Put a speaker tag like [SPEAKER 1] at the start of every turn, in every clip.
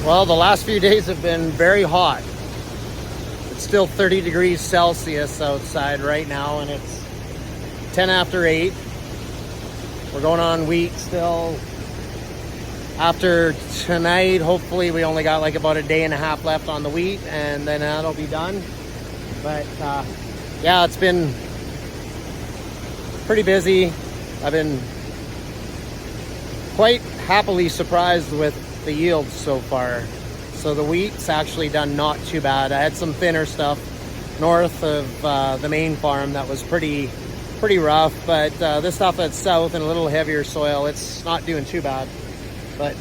[SPEAKER 1] Well, the last few days have been very hot. It's still 30 degrees Celsius outside right now, and it's 10 after 8. We're going on wheat still. After tonight, hopefully we only got like about a day and a half left on the wheat, and then that'll be done. But yeah, it's been pretty busy. I've been quite happily surprised with the yields so far. So the wheat's actually done not too bad. I had some thinner stuff north of the main farm that was pretty rough, but this stuff that's south and a little heavier soil, it's not doing too bad. But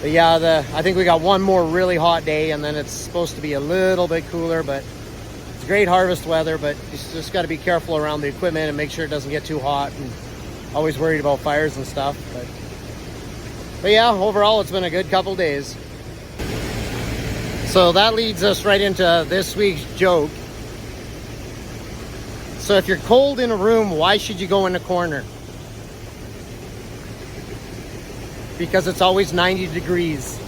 [SPEAKER 1] yeah, I think we got one more really hot day, and then it's supposed to be a little bit cooler. But it's great harvest weather, but you just got to be careful around the equipment and make sure it doesn't get too hot, and always worried about fires and stuff. But yeah, overall it's been a good couple days. So that leads us right into this week's joke. So if you're cold in a room, why should you go in a corner? Because it's always 90 degrees.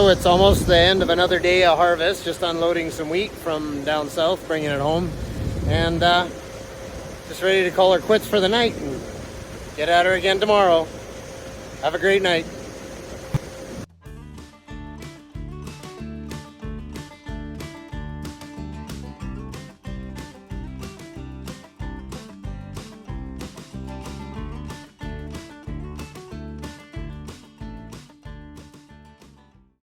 [SPEAKER 1] So it's almost the end of another day of harvest, just unloading some wheat from down south, bringing it home, and just ready to call her quits for the night and get at her again tomorrow. Have a great night.